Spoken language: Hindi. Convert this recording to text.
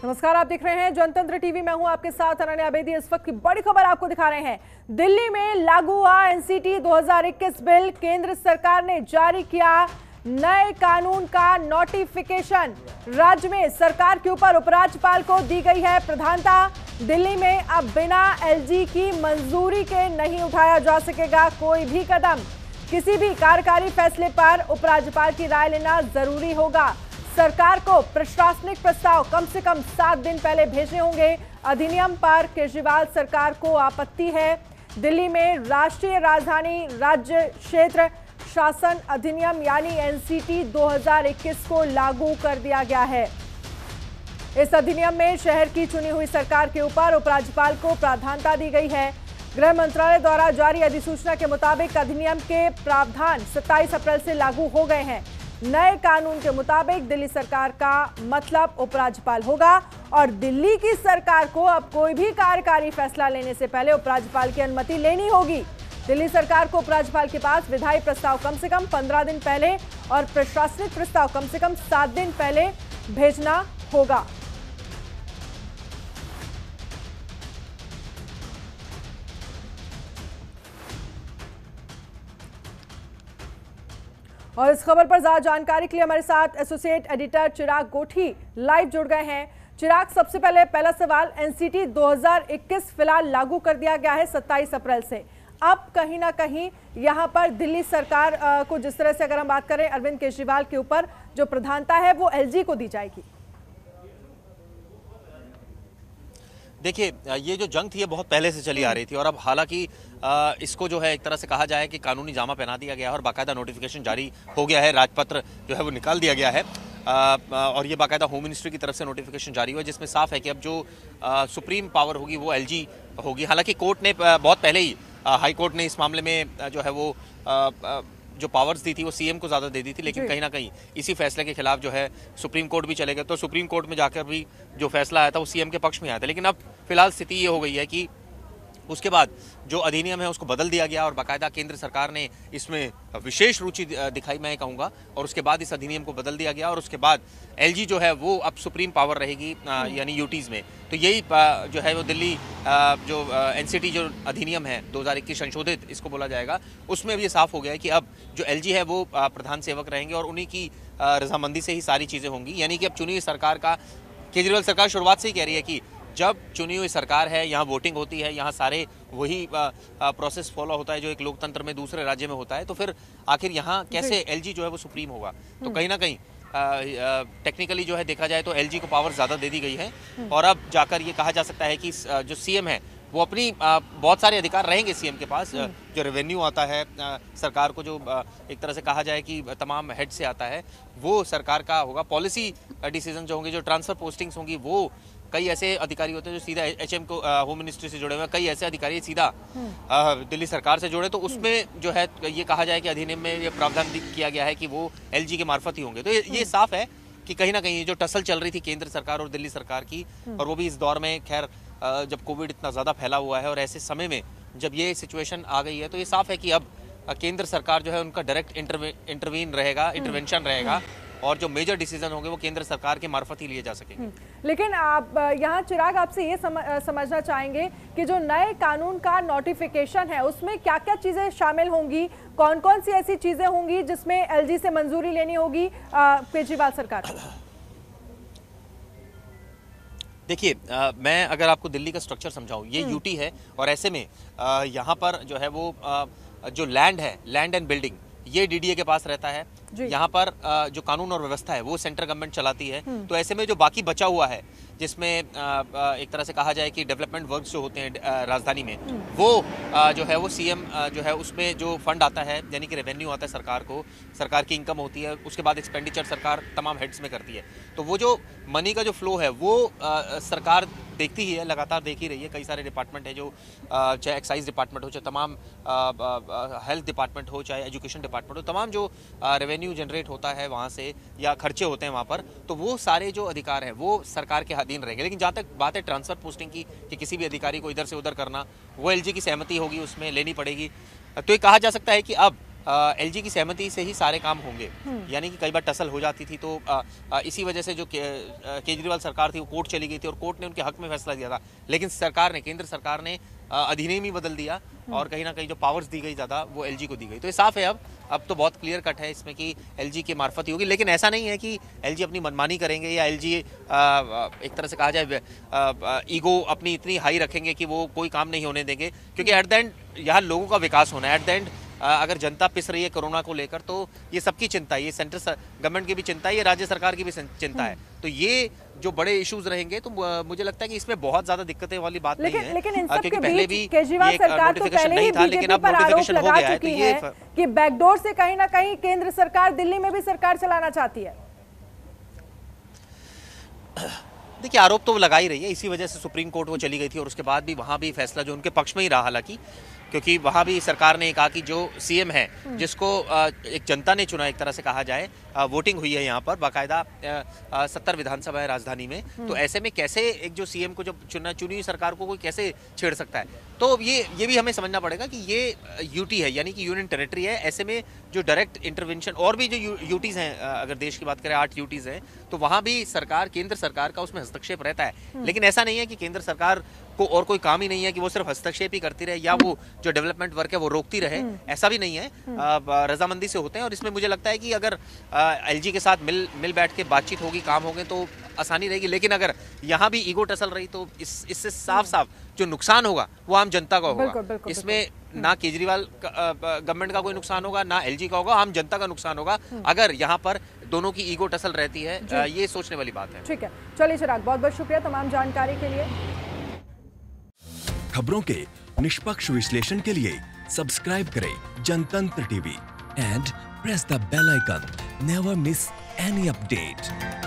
नमस्कार, आप देख रहे हैं जनतंत्र टीवी। मैं हूं आपके साथ अनन्या बेदी। इस वक्त की बड़ी खबर आपको दिखा रहे हैं। दिल्ली में लागू हुआ एनसीटी 2021 बिल। केंद्र सरकार ने जारी किया नए कानून का नोटिफिकेशन। राज्य में सरकार के ऊपर उपराज्यपाल को दी गई है प्रधानता। दिल्ली में अब बिना एलजी की मंजूरी के नहीं उठाया जा सकेगा कोई भी कदम। किसी भी कार्यकारी फैसले पर उपराज्यपाल की राय लेना जरूरी होगा। सरकार को प्रशासनिक प्रस्ताव कम से कम 7 दिन पहले भेजने होंगे। अधिनियम पर केजरीवाल सरकार को आपत्ति है। दिल्ली में राष्ट्रीय राजधानी राज्य क्षेत्र शासन अधिनियम यानी एनसीटी 2021 को लागू कर दिया गया है। इस अधिनियम में शहर की चुनी हुई सरकार के ऊपर उपराज्यपाल को प्राधान्यता दी गई है। गृह मंत्रालय द्वारा जारी अधिसूचना के मुताबिक अधिनियम के प्रावधान 27 अप्रैल से लागू हो गए हैं। नए कानून के मुताबिक दिल्ली सरकार का मतलब उपराज्यपाल होगा और दिल्ली की सरकार को अब कोई भी कार्यकारी फैसला लेने से पहले उपराज्यपाल की अनुमति लेनी होगी। दिल्ली सरकार को उपराज्यपाल के पास विधायी प्रस्ताव कम से कम 15 दिन पहले और प्रशासनिक प्रस्ताव कम से कम 7 दिन पहले भेजना होगा। और इस खबर पर ज्यादा जानकारी के लिए हमारे साथ एसोसिएट एडिटर चिराग गोठी लाइव जुड़ गए हैं। चिराग, सबसे पहले पहला सवाल, एनसीटी 2021 फिलहाल लागू कर दिया गया है 27 अप्रैल से। अब कहीं ना कहीं यहां पर दिल्ली सरकार को, जिस तरह से अगर हम बात करें अरविंद केजरीवाल के ऊपर जो प्रधानता है वो एलजी को दी जाएगी। देखिए, ये जो जंग थी ये बहुत पहले से चली आ रही थी और अब हालांकि इसको जो है एक तरह से कहा जाए कि कानूनी जामा पहना दिया गया है और बाकायदा नोटिफिकेशन जारी हो गया है। राजपत्र जो है वो निकाल दिया गया है और ये बाकायदा होम मिनिस्ट्री की तरफ से नोटिफिकेशन जारी हुआ है, जिसमें साफ है कि अब जो सुप्रीम पावर होगी वो एलजी होगी। हालांकि कोर्ट ने बहुत पहले ही, हाई कोर्ट ने इस मामले में जो है वो जो पावर्स दी थी वो सीएम को ज़्यादा दे दी थी, लेकिन कहीं ना कहीं इसी फैसले के खिलाफ जो है सुप्रीम कोर्ट भी चले गए। तो सुप्रीम कोर्ट में जाकर भी जो फैसला आया था वो सीएम के पक्ष में आया था। लेकिन अब फिलहाल स्थिति ये हो गई है कि उसके बाद जो अधिनियम है उसको बदल दिया गया और बाकायदा केंद्र सरकार ने इसमें विशेष रुचि दिखाई, मैं कहूँगा, और उसके बाद इस अधिनियम को बदल दिया गया और उसके बाद एलजी जो है वो अब सुप्रीम पावर रहेगी यानी यूटीज़ में। तो यही जो है वो दिल्ली जो एनसीटी जो अधिनियम है 2021 संशोधित इसको बोला जाएगा, उसमें भी ये साफ हो गया है कि अब जो एलजी है वो प्रधान सेवक रहेंगे और उन्हीं की रजामंदी से ही सारी चीज़ें होंगी। यानी कि अब चुनी हुई सरकार का, केजरीवाल सरकार शुरुआत से ही कह रही है कि जब चुनी हुई सरकार है, यहाँ वोटिंग होती है, यहाँ सारे वही प्रोसेस फॉलो होता है जो एक लोकतंत्र में दूसरे राज्य में होता है, तो फिर आखिर यहाँ कैसे एलजी जो है वो सुप्रीम होगा। तो कहीं ना कहीं टेक्निकली जो है देखा जाए तो एलजी को पावर ज़्यादा दे दी गई है और अब जाकर ये कहा जा सकता है कि जो सीएम है वो अपनी बहुत सारे अधिकार रहेंगे सीएम के पास। जो रेवेन्यू आता है सरकार को, जो एक तरह से कहा जाए कि तमाम हेड से आता है, वो सरकार का होगा। पॉलिसी डिसीजन जो होंगे, जो ट्रांसफर पोस्टिंग्स होंगी, वो कई ऐसे अधिकारी होते हैं जो सीधा एचएम को, होम मिनिस्ट्री से जुड़े हुए हैं, कई ऐसे अधिकारी सीधा दिल्ली सरकार से जुड़े। तो उसमें जो है ये कहा जाए कि अधिनियम में ये प्रावधान किया गया है कि वो एलजी के मार्फत ही होंगे। तो ये साफ है कि कहीं ना कहीं जो टसल चल रही थी केंद्र सरकार और दिल्ली सरकार की, और वो भी इस दौर में, खैर जब कोविड इतना ज़्यादा फैला हुआ है और ऐसे समय में जब ये सिचुएशन आ गई है, तो ये साफ है कि अब केंद्र सरकार जो है उनका डायरेक्ट इंटरवेंशन रहेगा और जो मेजर डिसीजन होंगे वो केंद्र सरकार के मार्फत ही लिए जा सकेंगे। लेकिन आप यहाँ चिराग, आपसे ये समझना चाहेंगे कि जो नए कानून का नोटिफिकेशन है उसमें क्या क्या चीजें शामिल होंगी, कौन कौन सी ऐसी चीजें होंगी जिसमें एलजी से मंजूरी लेनी होगी केजरीवाल सरकार को? देखिए, मैं अगर आपको दिल्ली का स्ट्रक्चर समझाऊं, ये यूटी है और ऐसे में यहाँ पर जो है वो जो लैंड है, लैंड एंड बिल्डिंग, ये डीडीए के पास रहता है। यहाँ पर जो कानून और व्यवस्था है वो सेंट्रल गवर्नमेंट चलाती है। तो ऐसे में जो बाकी बचा हुआ है, जिसमें एक तरह से कहा जाए कि डेवलपमेंट वर्क्स जो होते हैं राजधानी में, वो जो है वो सीएम जो है उसमें जो फंड आता है, यानी कि रेवेन्यू आता है सरकार को, सरकार की इनकम होती है, उसके बाद एक्सपेंडिचर सरकार तमाम हेड्स में करती है। तो वो जो मनी का जो फ्लो है वो सरकार देखती ही है, लगातार देख ही रही है। कई सारे डिपार्टमेंट है जो, चाहे एक्साइज डिपार्टमेंट हो, चाहे तमाम हेल्थ डिपार्टमेंट हो, चाहे एजुकेशन डिपार्टमेंट हो, तमाम जो रेवेन्यू जनरेट होता है वहाँ से या खर्चे होते हैं वहाँ पर, तो वो सारे जो अधिकार हैं वो सरकार के अधीन रहेंगे। लेकिन जहाँ तक बात है ट्रांसफर पोस्टिंग की, कि किसी भी अधिकारी को इधर से उधर करना, वो एलजी की सहमति होगी, उसमें लेनी पड़ेगी। तो ये कहा जा सकता है कि अब एलजी की सहमति से ही सारे काम होंगे, यानी कि कई बार टसल हो जाती थी, तो इसी वजह से जो केजरीवाल सरकार थी वो कोर्ट चली गई थी और कोर्ट ने उनके हक में फैसला दिया था। लेकिन सरकार ने, केंद्र सरकार ने अधिनियम ही बदल दिया और कहीं ना कहीं जो पावर्स दी गई ज़्यादा वो एलजी को दी गई। तो ये साफ है, अब तो बहुत क्लियर कट है इसमें कि एलजी के मार्फत ही होगी। लेकिन ऐसा नहीं है कि एलजी अपनी मनमानी करेंगे या एलजी एक तरह से कहा जाए ईगो अपनी इतनी हाई रखेंगे कि वो कोई काम नहीं होने देंगे, क्योंकि एट द एंड यहाँ लोगों का विकास होना है। एट द एंड अगर जनता पिस रही है कोरोना को लेकर तो ये सबकी चिंता है, ये सेंट्रल गवर्नमेंट की भी चिंता है, ये राज्य सरकार की भी चिंता है। तो ये जो बड़े इश्यूज रहेंगे तो मुझे लगता है कि इसमें बहुत ज्यादा दिक्कतें वाली बात नहीं है, लेकिन इन सब क्योंकि के पहले बीच भी केजरीवाल सरकार तो पहले ही बीजेपी पर आरोप लगा चुकी है कि बैकडोर से कहीं ना कहीं केंद्र सरकार दिल्ली में भी सरकार चलाना चाहती है। देखिए, आरोप तो वो लगा ही रही है, इसी वजह से सुप्रीम कोर्ट वो चली गई थी और उसके बाद भी वहाँ भी फैसला जो उनके पक्ष में ही रहा, हालांकि क्योंकि वहाँ भी सरकार ने कहा कि जो सीएम है जिसको एक जनता ने चुना, एक तरह से कहा जाए वोटिंग हुई है यहाँ पर बाकायदा 70 विधानसभा है राजधानी में, तो ऐसे में कैसे एक जो सीएम को जब चुनी हुई सरकार को कोई कैसे छेड़ सकता है। तो ये भी हमें समझना पड़ेगा कि ये यूटी है, यानी कि यूनियन टेरिटरी है। ऐसे में जो डायरेक्ट इंटरवेंशन और भी जो यूटीज हैं, अगर देश की बात करें 8 यूटीज हैं, तो वहाँ भी सरकार, केंद्र सरकार का उसमें हस्तक्षेप रहता है। लेकिन ऐसा नहीं है कि केंद्र सरकार को और कोई काम ही नहीं है कि वो सिर्फ हस्तक्षेप ही करती रहे या वो जो डेवलपमेंट वर्क है वो रोकती रहे, ऐसा भी नहीं है। रजामंदी से होते हैं और इसमें मुझे लगता है कि अगर एलजी के साथ मिल बैठ के बातचीत होगी, काम होंगे तो आसानी रहेगी। लेकिन अगर यहाँ भी ईगो टसल रही तो इससे साफ साफ जो नुकसान होगा वो आम जनता का होगा। इसमें ना केजरीवाल गवर्नमेंट का कोई नुकसान होगा, ना एलजी का होगा, आम जनता का नुकसान होगा अगर यहाँ पर दोनों की ईगो टसल रहती है। ये सोचने वाली बात है। ठीक है, चलिए चिराग, बहुत बहुत शुक्रिया तमाम जानकारी के लिए। खबरों के निष्पक्ष विश्लेषण के लिए सब्सक्राइब करें Jantantra TV and press the bell icon. Never miss any update.